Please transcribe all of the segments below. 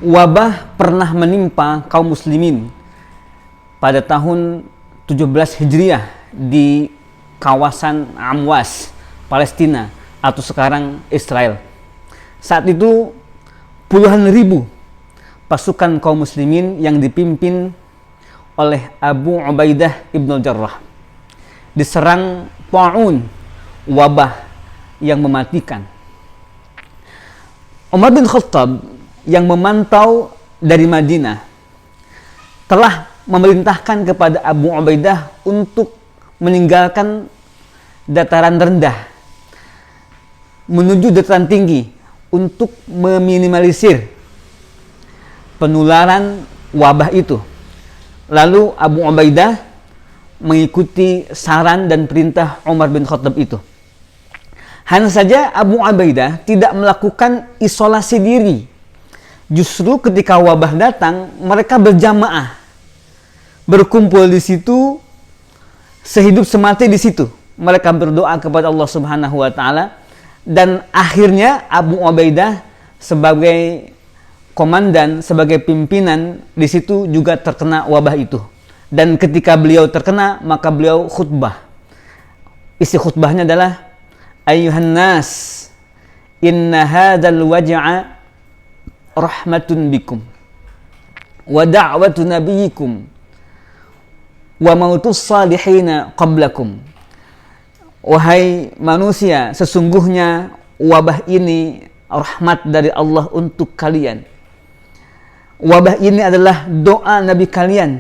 wabah pernah menimpa kaum muslimin pada tahun 17 Hijriah di kawasan Amwas, Palestina atau sekarang Israel. Saat itu puluhan ribu pasukan kaum muslimin yang dipimpin oleh Abu Ubaidah ibn Jarrah diserang ta'un, wabah yang mematikan. Umar bin Khattab yang memantau dari Madinah telah memerintahkan kepada Abu Ubaidah untuk meninggalkan dataran rendah menuju dataran tinggi untuk meminimalisir penularan wabah itu. Lalu Abu Ubaidah mengikuti saran dan perintah Umar bin Khattab itu. Hanya saja Abu Ubaidah tidak melakukan isolasi diri. Justru ketika wabah datang, mereka berjamaah, berkumpul di situ, sehidup semati di situ. Mereka berdoa kepada Allah Subhanahu wa taala, dan akhirnya Abu Ubaidah sebagai komandan, sebagai pimpinan di situ juga terkena wabah itu. Dan ketika beliau terkena, maka beliau khutbah. Isi khutbahnya adalah, Ayyuhan nas, inna hadzal waj'a rahmatun bikum wa da'watu nabiyyikum wa mautus salihina qablakum. Wahai manusia, sesungguhnya wabah ini rahmat dari Allah untuk kalian. Wabah ini adalah doa Nabi kalian,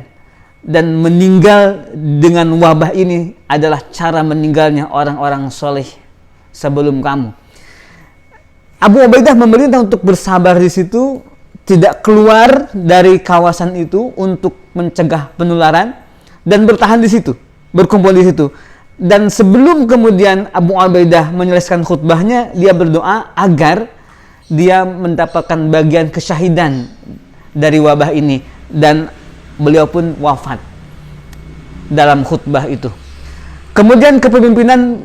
dan meninggal dengan wabah ini adalah cara meninggalnya orang-orang soleh sebelum kamu. Abu Ubaidah memerintah untuk bersabar di situ, tidak keluar dari kawasan itu untuk mencegah penularan, dan bertahan di situ, berkumpul di situ. Dan sebelum kemudian Abu Ubaidah menyelesaikan khutbahnya, dia berdoa agar dia mendapatkan bagian kesyahidan dari wabah ini, dan beliau pun wafat dalam khutbah itu. Kemudian kepemimpinan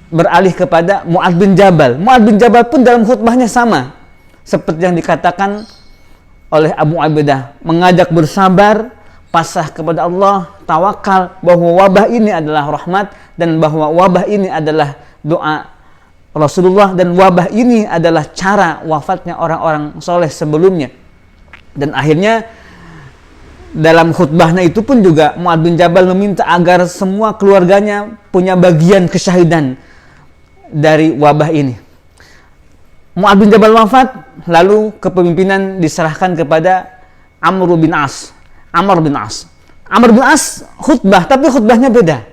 beralih kepada Mu'adz bin Jabal. Mu'adz bin Jabal pun dalam khutbahnya sama seperti yang dikatakan oleh Abu Ubaidah, mengajak bersabar, pasrah kepada Allah, tawakal bahwa wabah ini adalah rahmat, dan bahwa wabah ini adalah doa Rasulullah, dan wabah ini adalah cara wafatnya orang-orang soleh sebelumnya. Dan akhirnya dalam khutbahnya itu pun juga Mu'adz bin Jabal meminta agar semua keluarganya punya bagian kesyahidan dari wabah ini. Mu'adz bin Jabal wafat, lalu kepemimpinan diserahkan kepada Amr bin As. Amr bin As khutbah, tapi khutbahnya beda.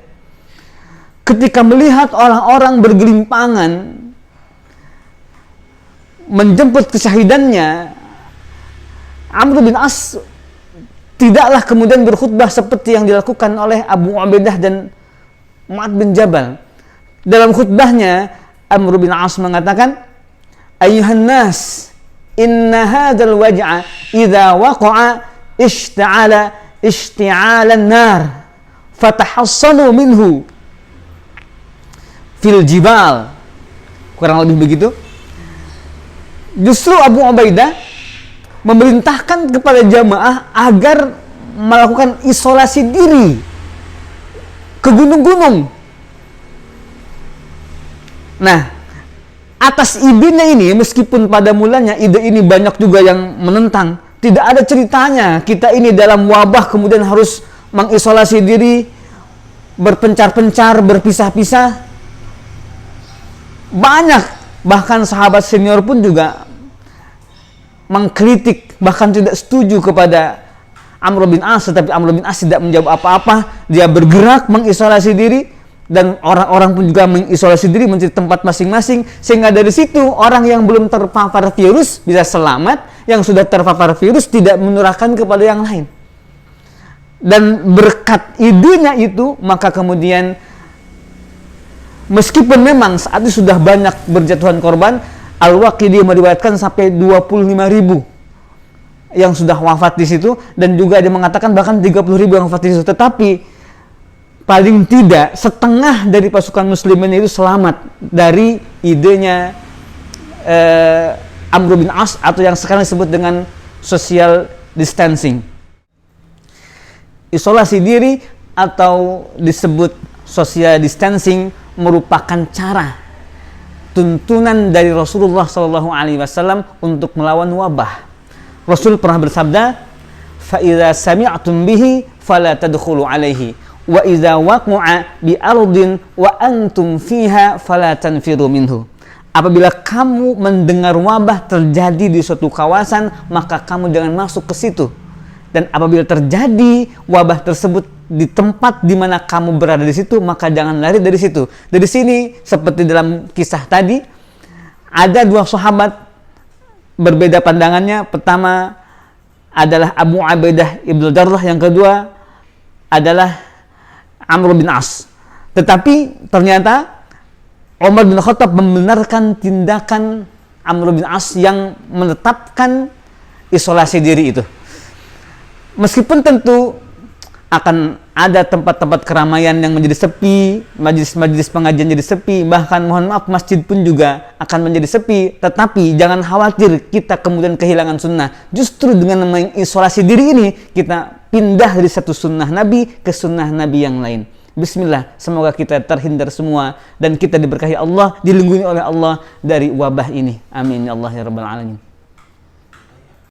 Ketika melihat orang-orang bergelimpangan menjemput kesyahidannya, Amr bin As tidaklah kemudian berkhutbah seperti yang dilakukan oleh Abu Ubaidah dan Mu'adz bin Jabal. Dalam khutbahnya, Amr bin As mengatakan, Ayyuhan nas, inna hadzal waj'a idza waqa'a ishti'alan nar fatahassanu minhu fil jibal. Kurang lebih begitu. Justru Abu Ubaidah memerintahkan kepada jamaah agar melakukan isolasi diri ke gunung-gunung. Nah, atas idenya ini, meskipun pada mulanya ide ini banyak juga yang menentang, tidak ada ceritanya kita ini dalam wabah kemudian harus mengisolasi diri, berpencar-pencar, berpisah-pisah. Banyak, bahkan sahabat senior pun juga mengkritik, bahkan tidak setuju kepada Amr bin As, tetapi Amr bin As tidak menjawab apa-apa. Dia bergerak mengisolasi diri, dan orang-orang pun juga mengisolasi diri mencari tempat masing-masing, sehingga dari situ orang yang belum terpapar virus bisa selamat, yang sudah terpapar virus tidak menularkan kepada yang lain. Dan berkat idenya itu, maka kemudian meskipun memang saat itu sudah banyak berjatuhan korban, Al-Waqidi meriwayatkan sampai 25.000 yang sudah wafat di situ, dan juga dia mengatakan bahkan 30.000 yang wafat di situ. Tetapi paling tidak setengah dari pasukan muslimin itu selamat dari idenya Amr bin As, atau yang sekarang disebut dengan social distancing. Isolasi diri atau disebut social distancing merupakan cara tuntunan dari Rasulullah SAW untuk melawan wabah. Rasul pernah bersabda, "Fa idza sami'tum bihi fala tadkhulu alaihi, wa idza waqa'a bi ardin wa antum fiha fala tanfiru minhu." Apabila kamu mendengar wabah terjadi di suatu kawasan, maka kamu jangan masuk ke situ. Dan apabila terjadi wabah tersebut di tempat di mana kamu berada di situ, maka jangan lari dari situ. Dari sini, seperti dalam kisah tadi, ada dua sahabat berbeda pandangannya. Pertama adalah Abu Ubaidah ibn Jarrah, yang kedua adalah Amr bin As. Tetapi ternyata Umar bin Khattab membenarkan tindakan Amr bin As yang menetapkan isolasi diri itu. Meskipun tentu akan ada tempat-tempat keramaian yang menjadi sepi, majelis-majelis pengajian jadi sepi, bahkan mohon maaf masjid pun juga akan menjadi sepi, tetapi jangan khawatir kita kemudian kehilangan sunnah. Justru dengan mengisolasi diri ini, kita pindah dari satu sunnah Nabi ke sunnah Nabi yang lain. Bismillah, semoga kita terhindar semua dan kita diberkahi Allah, dilindungi oleh Allah dari wabah ini. Amin ya Allah ya Rabbal Alamin.